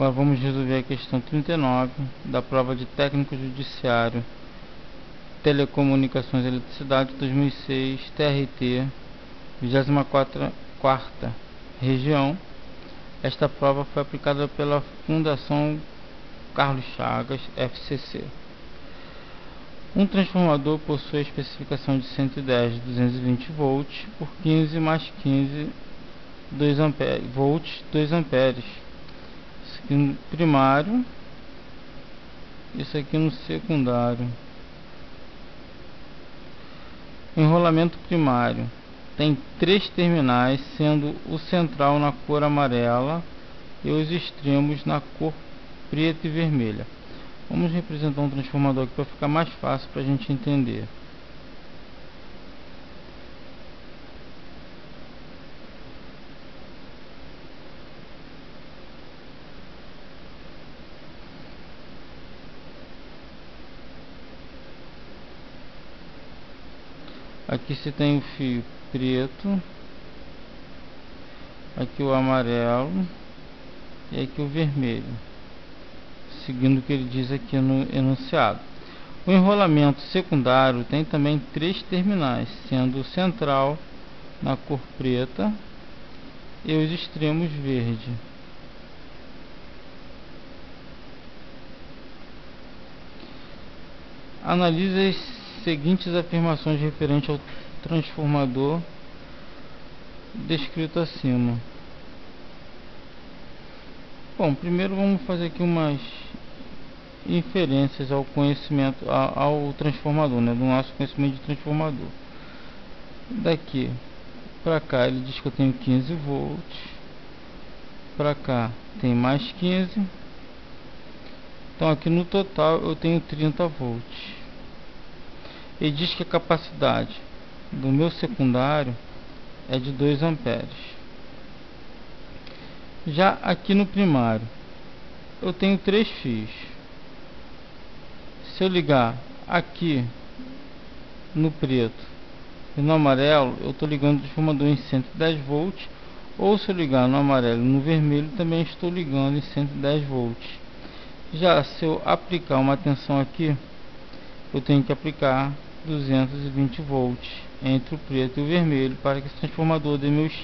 Agora vamos resolver a questão 39 da prova de técnico judiciário, telecomunicações e eletricidade 2006, TRT, 24ª região. Esta prova foi aplicada pela Fundação Carlos Chagas, FCC. Um transformador possui a especificação de 110 de 220 volts por 15 mais 15 volts 2 amperes. Isso aqui no primário, isso aqui no secundário. O enrolamento primário tem 3 terminais, sendo o central na cor amarela e os extremos na cor preta e vermelha. Vamos representar um transformador aqui para ficar mais fácil para a gente entender. Aqui você tem o fio preto, aqui o amarelo e aqui o vermelho, seguindo o que ele diz aqui no enunciado. O enrolamento secundário tem também 3 terminais, sendo o central na cor preta e os extremos verde. Analise as seguintes afirmações referentes ao transformador descrito acima. Bom, primeiro vamos fazer aqui umas inferências ao conhecimento, ao transformador, né, do nosso conhecimento de transformador. Daqui para cá ele diz que eu tenho 15 volts, para cá tem mais 15, então aqui no total eu tenho 30 volts. Ele diz que a capacidade do meu secundário é de 2 amperes. Já aqui no primário eu tenho 3 fios. Se eu ligar aqui no preto e no amarelo, eu estou ligando o transformador em 110 volts, ou se eu ligar no amarelo e no vermelho, também estou ligando em 110 volts. Já se eu aplicar uma tensão aqui, eu tenho que aplicar 220 volts entre o preto e o vermelho para que esse transformador dê meus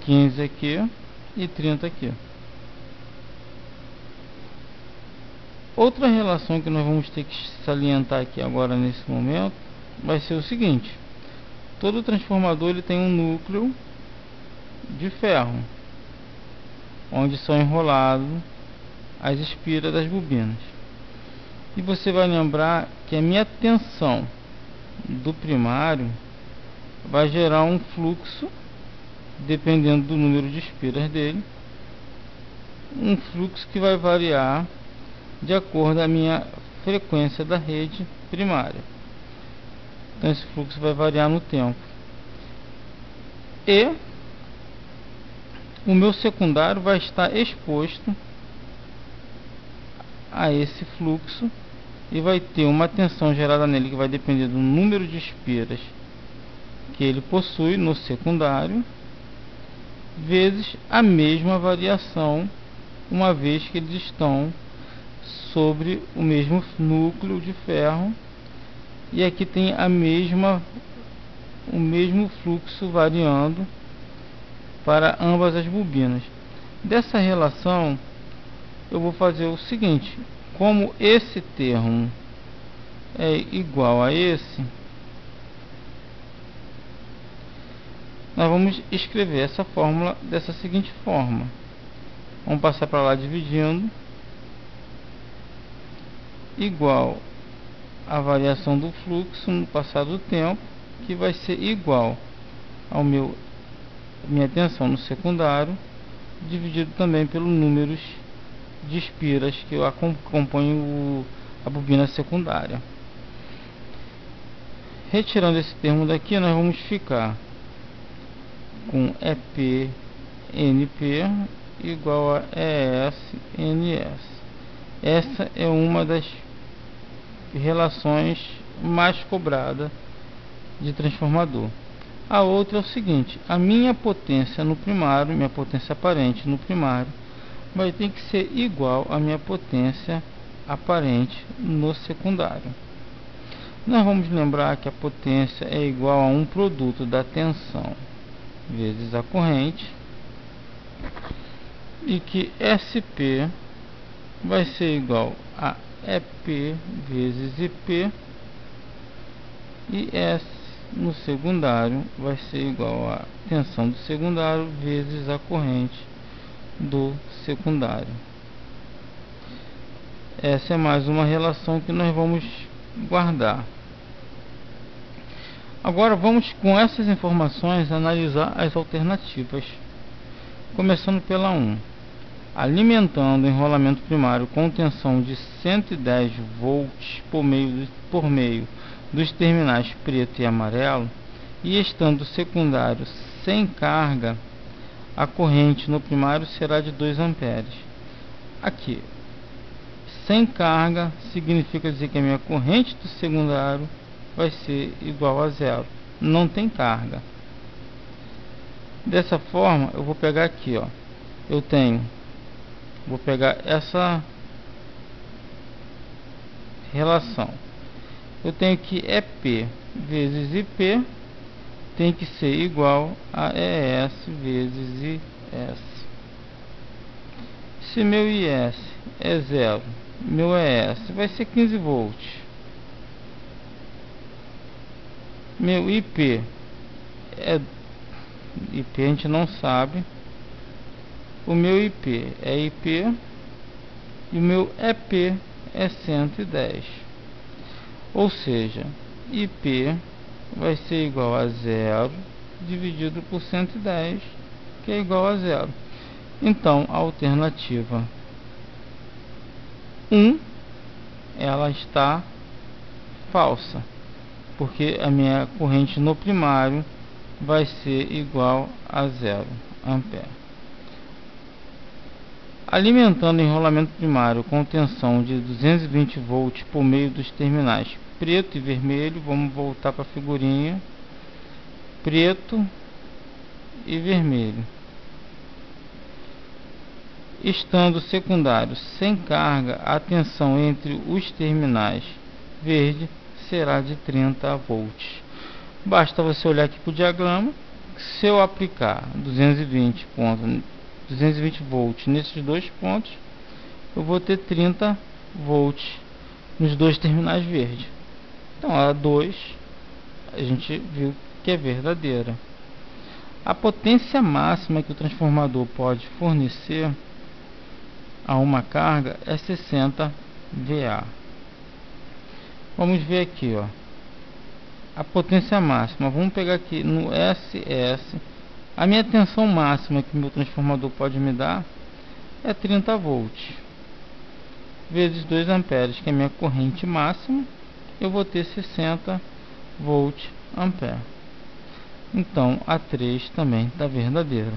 15 aqui e 30 aqui. Outra relação que nós vamos ter que salientar aqui agora nesse momento vai ser o seguinte: todo transformador ele tem um núcleo de ferro onde são enroladas as espiras das bobinas. E você vai lembrar que a minha tensão do primário vai gerar um fluxo, dependendo do número de espiras dele, um fluxo que vai variar de acordo com a minha frequência da rede primária. Então esse fluxo vai variar no tempo. E o meu secundário vai estar exposto a esse fluxo e vai ter uma tensão gerada nele que vai depender do número de espiras que ele possui no secundário, vezes a mesma variação, uma vez que eles estão sobre o mesmo núcleo de ferro, e aqui tem o mesmo fluxo variando para ambas as bobinas. Dessa relação eu vou fazer o seguinte: como esse termo é igual a esse, nós vamos escrever essa fórmula dessa seguinte forma. Vamos passar para lá dividindo, igual a variação do fluxo no passar do tempo, que vai ser igual ao minha tensão no secundário, dividido também pelo número de espiras que eu acompanho a bobina secundária. Retirando esse termo daqui, nós vamos ficar com EP NP igual a ES NS. Essa é uma das relações mais cobradas de transformador. A outra é o seguinte: a minha potência no primário, minha potência aparente no primário, vai ter que ser igual à minha potência aparente no secundário. Nós vamos lembrar que a potência é igual a um produto da tensão vezes a corrente, e que SP vai ser igual a EP vezes IP, e S no secundário vai ser igual a tensão do secundário vezes a corrente do secundário. Essa é mais uma relação que nós vamos guardar. Agora vamos, com essas informações, analisar as alternativas. Começando pela 1. Alimentando o enrolamento primário com tensão de 110 volts por meio dos terminais preto e amarelo, e estando o secundário sem carga, a corrente no primário será de 2 amperes. Aqui, sem carga significa dizer que a minha corrente do secundário vai ser igual a zero, não tem carga. Dessa forma, eu vou pegar aqui, ó, vou pegar essa relação. Eu tenho que EP vezes IP tem que ser igual a ES vezes IS. Se meu IS é zero, meu ES vai ser 15 volts. Meu IP a gente não sabe. O meu IP é IP e o meu EP é 110. Ou seja, IP vai ser igual a 0 dividido por 110, que é igual a 0. Então, a alternativa 1, ela está falsa, porque a minha corrente no primário vai ser igual a 0 ampere. Alimentando o enrolamento primário com tensão de 220 volts por meio dos terminais preto e vermelho, vamos voltar para a figurinha, preto e vermelho. Estando secundário sem carga, a tensão entre os terminais verde será de 30 volts. Basta você olhar aqui para o diagrama. Se eu aplicar 220 volts nesses dois pontos, eu vou ter 30 volts nos dois terminais verdes. Então a 2 a gente viu que é verdadeira. A potência máxima que o transformador pode fornecer a uma carga é 60 VA. Vamos ver aqui, ó, a potência máxima. Vamos pegar aqui no SS. A minha tensão máxima que meu transformador pode me dar é 30 volts vezes 2 amperes, que é a minha corrente máxima. Eu vou ter 60 volts ampere. Então a 3 também está verdadeira.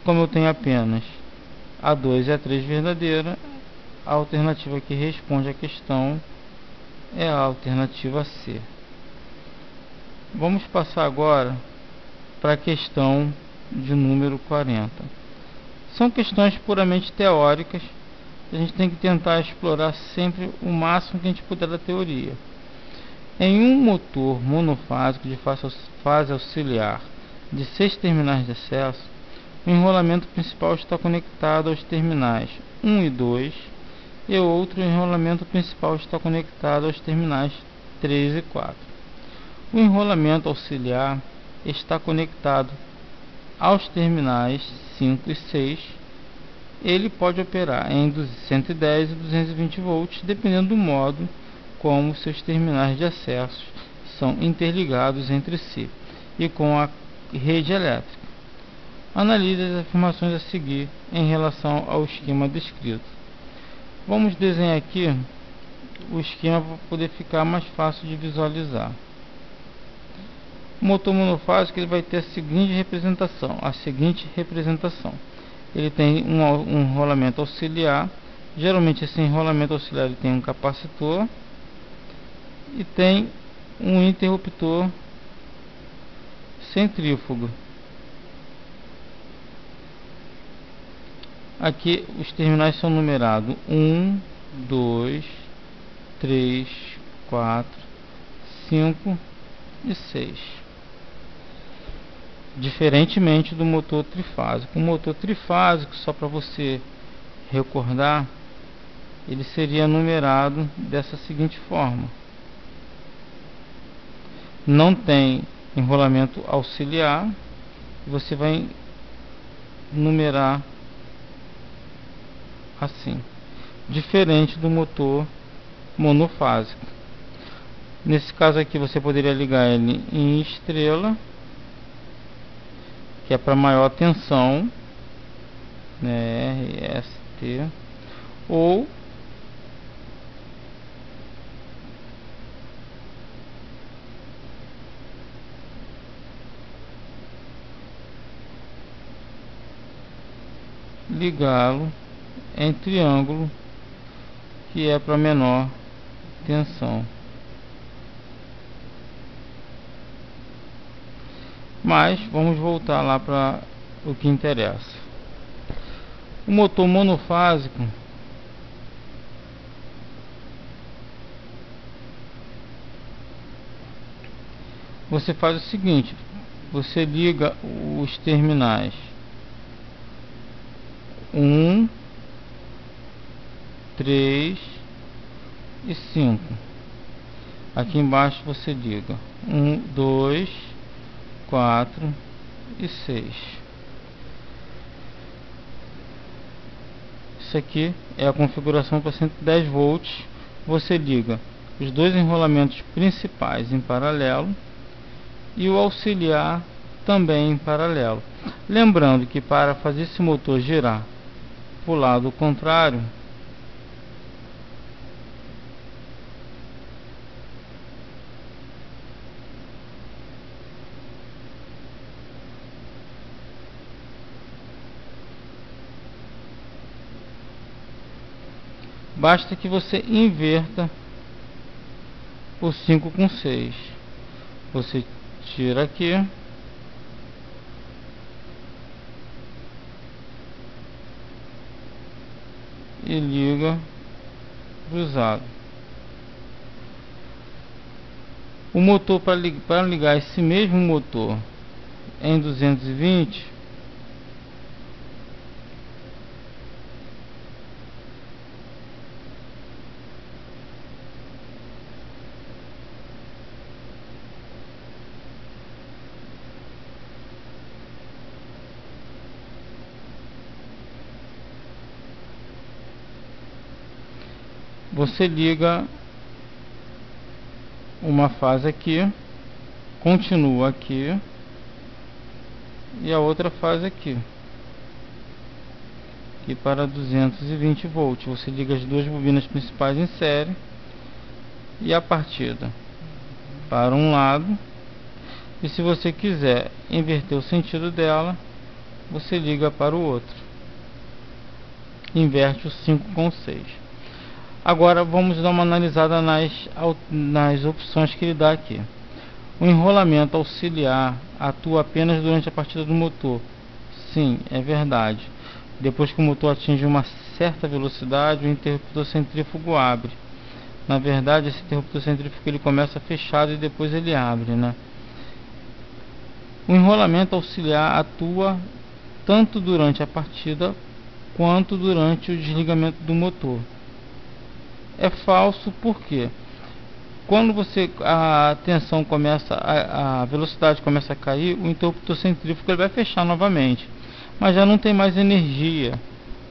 Como eu tenho apenas a 2 e a 3 verdadeira, a alternativa que responde à questão é a alternativa C. Vamos passar agora para a questão de número 40. São questões puramente teóricas. A gente tem que tentar explorar sempre o máximo que a gente puder da teoria. Em um motor monofásico de fase auxiliar de 6 terminais de acesso, o enrolamento principal está conectado aos terminais 1 e 2, e o outro enrolamento principal está conectado aos terminais 3 e 4. O enrolamento auxiliar está conectado aos terminais 5 e 6. Ele pode operar em 110 e 220 volts, dependendo do modo como seus terminais de acesso são interligados entre si e com a rede elétrica. Analise as afirmações a seguir em relação ao esquema descrito. Vamos desenhar aqui o esquema para poder ficar mais fácil de visualizar. O motor monofásico ele vai ter a seguinte representação. Ele tem um enrolamento auxiliar. Geralmente esse enrolamento auxiliar ele tem um capacitor e tem um interruptor centrífugo. aqui os terminais são numerados 1, 2, 3, 4, 5 e 6. Diferentemente do motor trifásico. O motor trifásico, só para você recordar, ele seria numerado dessa seguinte forma: não tem enrolamento auxiliar, você vai numerar assim, diferente do motor monofásico. Nesse caso aqui você poderia ligar ele em estrela, que é para maior tensão, né, RST, ou ligá-lo em triângulo, que é para menor tensão. Mas vamos voltar lá para o que interessa. O motor monofásico, você faz o seguinte: você liga os terminais 1, 3 e 5. Aqui embaixo você liga 1, 2, 4 e 6. Isso aqui é a configuração para 110 volts. Você liga os dois enrolamentos principais em paralelo e o auxiliar também em paralelo. Lembrando que para fazer esse motor girar para o lado contrário, basta que você inverta o 5 com 6. Você tira aqui e liga cruzado. O motor, para ligar esse mesmo motor em 220, você liga uma fase aqui, continua aqui, e a outra fase aqui, que para 220 volts. Você liga as duas bobinas principais em série e a partida para um lado, e se você quiser inverter o sentido dela, você liga para o outro, inverte o 5 com 6. Agora vamos dar uma analisada nas opções que ele dá aqui. O enrolamento auxiliar atua apenas durante a partida do motor. Sim, é verdade. Depois que o motor atinge uma certa velocidade, o interruptor centrífugo abre. Na verdade, esse interruptor centrífugo ele começa fechado e depois ele abre, né? O enrolamento auxiliar atua tanto durante a partida quanto durante o desligamento do motor. É falso porque quando a tensão começa, a velocidade começa a cair, o interruptor centrífugo ele vai fechar novamente, mas já não tem mais energia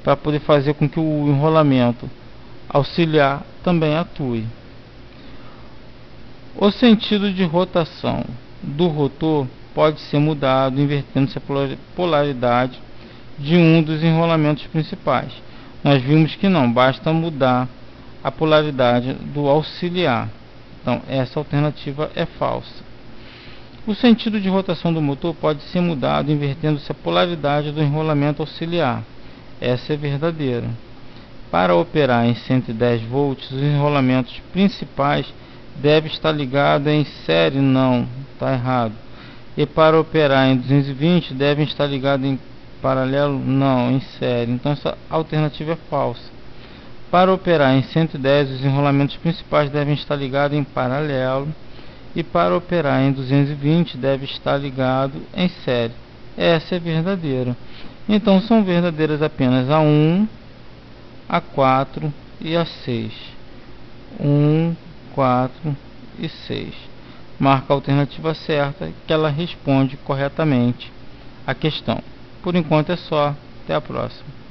para poder fazer com que o enrolamento auxiliar também atue. O sentido de rotação do rotor pode ser mudado invertendo-se a polaridade de um dos enrolamentos principais. Nós vimos que não, basta mudar a polaridade do auxiliar. Então essa alternativa é falsa. O sentido de rotação do motor pode ser mudado invertendo-se a polaridade do enrolamento auxiliar. Essa é verdadeira. Para operar em 110 volts, os enrolamentos principais devem estar ligados em série. Não, está errado. E para operar em 220 devem estar ligados em paralelo? Não, em série. Então essa alternativa é falsa. Para operar em 110, os enrolamentos principais devem estar ligados em paralelo, e para operar em 220 deve estar ligado em série. Essa é verdadeira. Então são verdadeiras apenas a 1, a 4 e a 6. 1, 4 e 6. Marca a alternativa certa, que ela responde corretamente a questão. Por enquanto é só. Até a próxima.